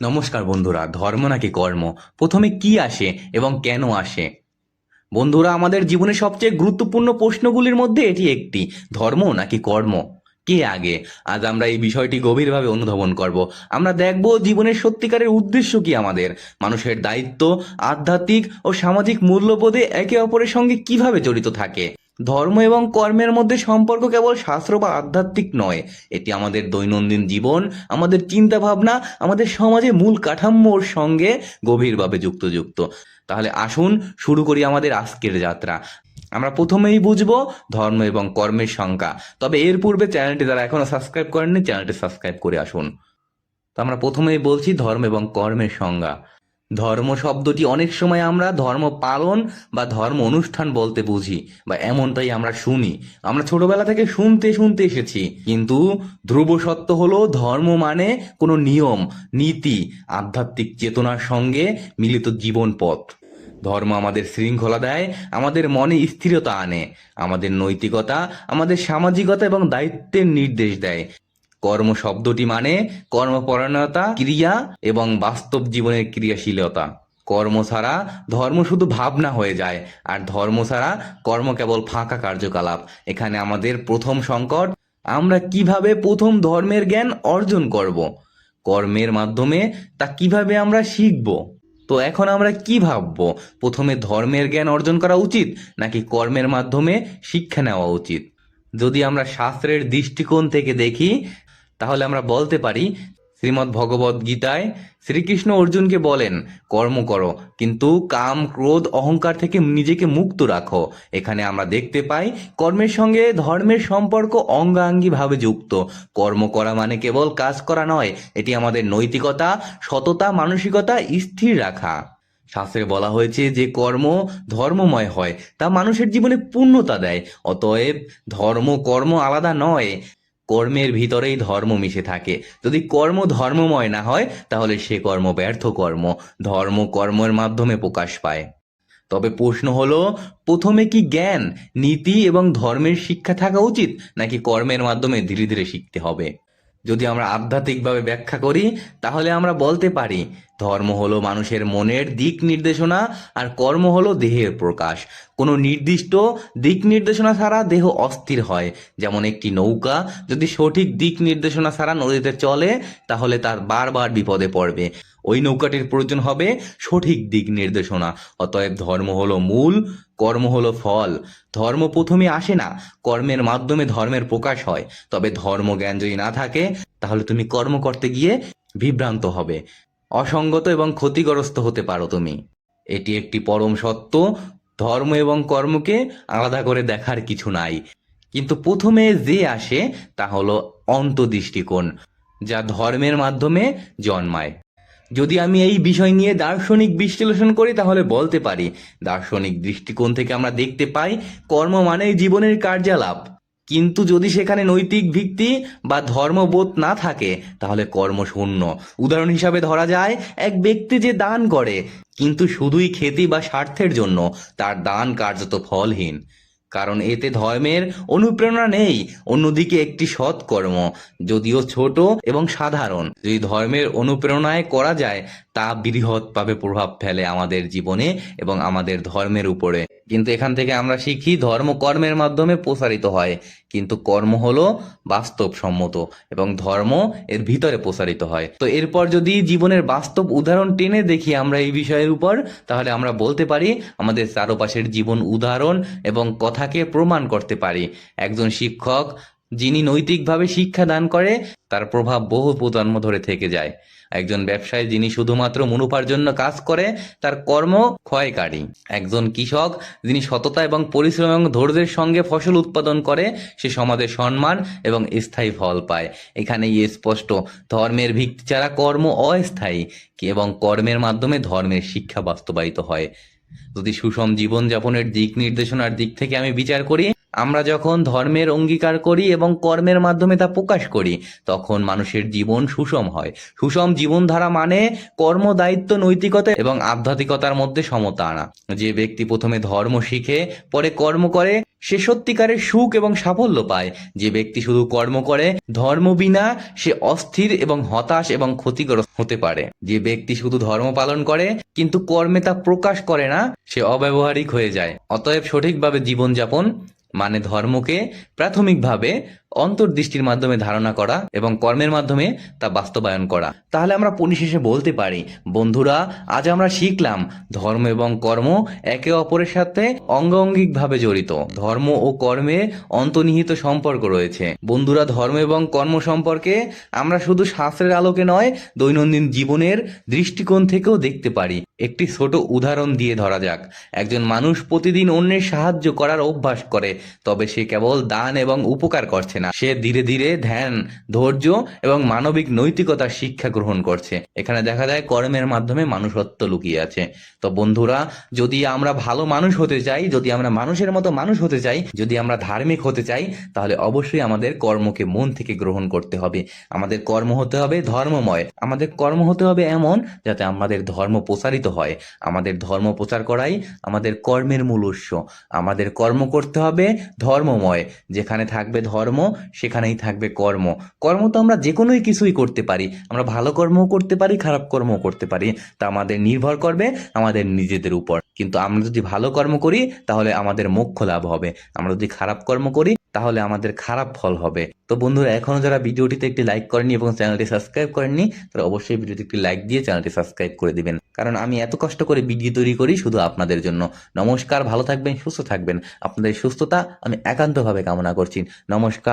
নমস্কার বন্ধুরা, ধর্ম নাকি কর্ম, প্রথমে কি আসে এবং কেন আসে? বন্ধুরা, আমাদের জীবনে সবচেয়ে গুরুত্বপূর্ণ প্রশ্নগুলির মধ্যে এটি একটি। ধর্ম নাকি কর্ম, কে আগে? আজ আমরা এই বিষয়টি গভীরভাবে অনুধাবন করব। আমরা দেখব জীবনের সত্যিকারের উদ্দেশ্য কি, আমাদের মানুষের দায়িত্ব, আধ্যাত্মিক ও সামাজিক মূল্যবোধে একে অপরের সঙ্গে কিভাবে জড়িত থাকে। ধর্ম এবং কর্মের মধ্যে সম্পর্ক কেবল শাস্ত্র বা আধ্যাত্মিক নয়, এটি আমাদের দৈনন্দিন জীবন, আমাদের চিন্তা ভাবনা, আমাদের সমাজে মূল কাঠামোর সঙ্গে গভীরভাবে যুক্ত। তাহলে আসুন শুরু করি আমাদের আজকের যাত্রা। আমরা প্রথমেই বুঝবো ধর্ম এবং কর্মের সংজ্ঞা। তবে এর পূর্বে চ্যানেলটি যারা এখনো সাবস্ক্রাইব করেননি, চ্যানেলটি সাবস্ক্রাইব করে আসুন। তো আমরা প্রথমেই বলছি ধর্ম এবং কর্মের সংজ্ঞা। ধর্ম শব্দটি অনেক সময় আমরা ধর্ম পালন বা ধর্ম অনুষ্ঠান বলতে বুঝি, বা এমনটাই আমরা শুনি। আমরা ছোটবেলা থেকে শুনতে এসেছি। কিন্তু ধ্রুব সত্য হলো, ধর্ম মানে কোনো নিয়ম, নীতি, আধ্যাত্মিক চেতনার সঙ্গে মিলিত জীবন পথ। ধর্ম আমাদের শৃঙ্খলা দেয়, আমাদের মনে স্থিরতা আনে, আমাদের নৈতিকতা, আমাদের সামাজিকতা এবং দায়িত্বের নির্দেশ দেয়। কর্ম শব্দটি মানে কর্মপরায়ণতা, ক্রিয়া এবং বাস্তব জীবনের ক্রিয়াশীলতা। কর্ম ছাড়া ধর্ম শুধু ভাবনা হয়ে যায়, আর ধর্ম ছাড়া কর্ম কেবল ফাঁকা কার্যকলাপ। এখানে আমাদের প্রথম সংকট, আমরা কিভাবে প্রথম ধর্মের জ্ঞান অর্জন করব? কর্মের মাধ্যমে তা কিভাবে আমরা শিখব? তো এখন আমরা কি ভাববো, প্রথমে ধর্মের জ্ঞান অর্জন করা উচিত নাকি কর্মের মাধ্যমে শিক্ষা নেওয়া উচিত? যদি আমরা শাস্ত্রের দৃষ্টিকোণ থেকে দেখি, তাহলে আমরা বলতে পারি, শ্রীমদ্ ভগবদ গীতায় শ্রীকৃষ্ণ অর্জুনকে বলেন, কর্ম করো, কিন্তু কাম, ক্রোধ, অহংকার থেকে নিজেকে মুক্ত রাখো। এখানে আমরা দেখতে পাই কর্মের সঙ্গে ধর্মের সম্পর্ক অঙ্গাঙ্গিভাবে যুক্ত। কর্ম করা মানে কেবল কাজ করা নয়, এটি আমাদের নৈতিকতা, সততা, মানসিকতা স্থির রাখা। শাস্ত্রে বলা হয়েছে যে কর্ম ধর্মময় হয়, তা মানুষের জীবনে পূর্ণতা দেয়। অতএব ধর্ম কর্ম আলাদা নয়, কর্মের ভিতরেই ধর্ম মিশে থাকে। যদি কর্ম ধর্মময় না হয়, তাহলে সে কর্ম ব্যর্থ কর্ম। ধর্ম কর্মের মাধ্যমে প্রকাশ পায়। তবে প্রশ্ন হলো, প্রথমে কি জ্ঞান, নীতি এবং ধর্মের শিক্ষা থাকা উচিত, নাকি কর্মের মাধ্যমে ধীরে ধীরে শিখতে হবে? যদি আমরা আধ্যাত্মিকভাবে ব্যাখ্যা করি, তাহলে আমরা বলতে পারি, ধর্ম হলো মানুষের মনের দিক নির্দেশনা, আর কর্ম হলো দেহের প্রকাশ। কোনো নির্দিষ্ট দিক নির্দেশনা ছাড়া দেহ অস্থির হয়। যেমন একটি নৌকা যদি সঠিক দিক নির্দেশনা ছাড়া নদীতে চলে, তাহলে তার বারবার বিপদে পড়বে। ওই নৌকাটির প্রয়োজন হবে সঠিক দিক নির্দেশনা। অতএব ধর্ম হলো মূল, কর্ম হলো ফল। ধর্ম প্রথমে আসে না, কর্মের মাধ্যমে ধর্মের প্রকাশ হয়। তবে ধর্মজ্ঞান যদি না থাকে, তাহলে তুমি কর্ম করতে গিয়ে বিভ্রান্ত হবে, অসঙ্গত এবং ক্ষতিগ্রস্ত হতে পারো তুমি। এটি একটি পরম সত্য, ধর্ম এবং কর্মকে আলাদা করে দেখার কিছু নাই। কিন্তু প্রথমে যে আসে তা হলো অন্তদৃষ্টিকোণ, যা ধর্মের মাধ্যমে জন্মায়। যদি আমি এই বিষয় নিয়ে দার্শনিক বিশ্লেষণ করি, তাহলে বলতে পারি, দার্শনিক দৃষ্টিকোণ থেকে আমরা দেখতে পাই কর্ম মানেই জীবনের কার্যালাপ। কিন্তু যদি সেখানে নৈতিক ভিত্তি বা ধর্মবোধ না থাকে, তাহলে কর্ম শূন্য। উদাহরণ হিসাবে ধরা যায়, এক ব্যক্তি যে দান করে কিন্তু শুধুই খ্যাতি বা স্বার্থের জন্য, তার দান কার্যত ফলহীন, কারণ এতে ধর্মের অনুপ্রেরণা নেই। অন্যদিকে একটি সৎকর্ম, যদিও ছোট এবং সাধারণ, যদি ধর্মের অনুপ্রেরণায় করা যায়, তা বৃহৎভাবে প্রভাব ফেলে আমাদের জীবনে এবং আমাদের ধর্মের উপরে। কিন্তু এখান থেকে আমরা শিখি, ধর্ম কর্মের মাধ্যমে প্রসারিত হয়, কিন্তু কর্ম হলো বাস্তবসম্মত এবং ধর্ম এর ভিতরে প্রসারিত হয়। তো এরপর যদি জীবনের বাস্তব উদাহরণ টেনে দেখি আমরা এই বিষয়ের উপর, তাহলে আমরা বলতে পারি, আমাদের চারপাশের জীবন উদাহরণ এবং কথাকে প্রমাণ করতে পারি। একজন শিক্ষক যিনি নৈতিকভাবে শিক্ষা দান করে, তার প্রভাব বহু প্রজন্ম ধরে থেকে যায়। একজন ব্যবসায়ী যিনি শুধুমাত্র মুনাফার জন্য কাজ করে, তার কর্ম ক্ষয়কারী। একজন কৃষক যিনি সততা এবং পরিশ্রম এবং ধৈর্যের সঙ্গে ফসল উৎপাদন করে, সে সমাজে সম্মান এবং স্থায়ী ফল পায়। এখানেই স্পষ্ট, ধর্মের ভিত্তি ছাড়া কর্ম অস্থায়ী, এবং কর্মের মাধ্যমে ধর্মের শিক্ষা বাস্তবায়িত হয়। যদি সুষম জীবনযাপনের দিক নির্দেশনার দিক থেকে আমি বিচার করি, আমরা যখন ধর্মের অঙ্গীকার করি এবং কর্মের মাধ্যমে তা প্রকাশ করি, তখন মানুষের জীবন সুষম হয়। সুষম জীবনধারা মানে কর্ম, দায়িত্ব, নৈতিকতা এবং আধ্যাত্মিকতার মধ্যে সমতা আনা। যে ব্যক্তি প্রথমে ধর্ম শিখে পরে কর্ম করে, সে সত্যিকারের সুখ এবং সাফল্য পায়। যে ব্যক্তি শুধু কর্ম করে ধর্ম বিনা, সে অস্থির এবং হতাশ এবং ক্ষতিগ্রস্ত হতে পারে। যে ব্যক্তি শুধু ধর্ম পালন করে কিন্তু কর্মে তা প্রকাশ করে না, সে অব্যবহারিক হয়ে যায়। অতএব সঠিকভাবে জীবনযাপন মানে ধর্মকে প্রাথমিকভাবে অন্তর্দৃষ্টির মাধ্যমে ধারণা করা এবং কর্মের মাধ্যমে তা বাস্তবায়ন করা। তাহলে আমরা পরিশেষে বলতে পারি, বন্ধুরা, আজ আমরা শিখলাম ধর্ম এবং কর্ম একে অপরের সাথে অঙ্গাঙ্গিকভাবে জড়িত। ধর্ম ও কর্মে অন্তর্নিহিত সম্পর্ক রয়েছে। বন্ধুরা, ধর্ম এবং কর্ম সম্পর্কে আমরা শুধু শাস্ত্রের আলোকে নয়, দৈনন্দিন জীবনের দৃষ্টিকোণ থেকেও দেখতে পারি। একটি ছোট উদাহরণ দিয়ে ধরা যাক। একজন মানুষ প্রতিদিন অন্যের সাহায্য করার অভ্যাস করে, তবে সে কেবল দান এবং উপকার করছে না, সে ধীরে ধীরে ধ্যান, ধৈর্য এবং মানবিক নৈতিকতার শিক্ষা গ্রহণ করছে। এখানে দেখা যায় কর্মের মাধ্যমে মানুষত্ব লুকিয়ে আছে। তো বন্ধুরা, যদি আমরা ভালো মানুষ হতে চাই, যদি আমরা মানুষের মতো মানুষ হতে চাই, যদি আমরা ধার্মিক হতে চাই, তাহলে অবশ্যই আমাদের কর্মকে মন থেকে গ্রহণ করতে হবে। আমাদের কর্ম হতে হবে ধর্মময়। আমাদের কর্ম হতে হবে এমন যাতে আমাদের ধর্ম প্রচারিত হয়। আমাদের ধর্ম প্রচার করাই আমাদের কর্মের মূল উৎস। আমাদের কর্ম করতে হবে ধর্মময়। যেখানে থাকবে ধর্ম, সেখানেই থাকবে কর্ম। কর্ম তো আমরা যে কোনোই কিছুই করতে পারি। আমরা ভালো কর্মও করতে পারি, খারাপ কর্মও করতে পারি। তা আমাদের নির্ভর করবে আমাদের নিজেদের উপর। কিন্তু আমরা যদি ভালো কর্ম করি তাহলে আমাদের মোক্ষ লাভ হবে। আমরা যদি খারাপ কর্ম করি তাহলে আমাদের খারাপ ফল হবে। তো বন্ধুরা, এখনো যারা ভিডিওটিতে একটি লাইক করেননি এবং চ্যানেলটি সাবস্ক্রাইব করেননি, তারা অবশ্যই ভিডিওটি একটি লাইক দিয়ে চ্যানেলটি সাবস্ক্রাইব করে দিবেন। কারণ আমি এত কষ্ট করে ভিডিও তৈরি করি শুধু আপনাদের জন্য। নমস্কার, ভালো থাকবেন, সুস্থ থাকবেন। আপনাদের সুস্থতা আমি একান্তভাবে কামনা করছি। নমস্কার।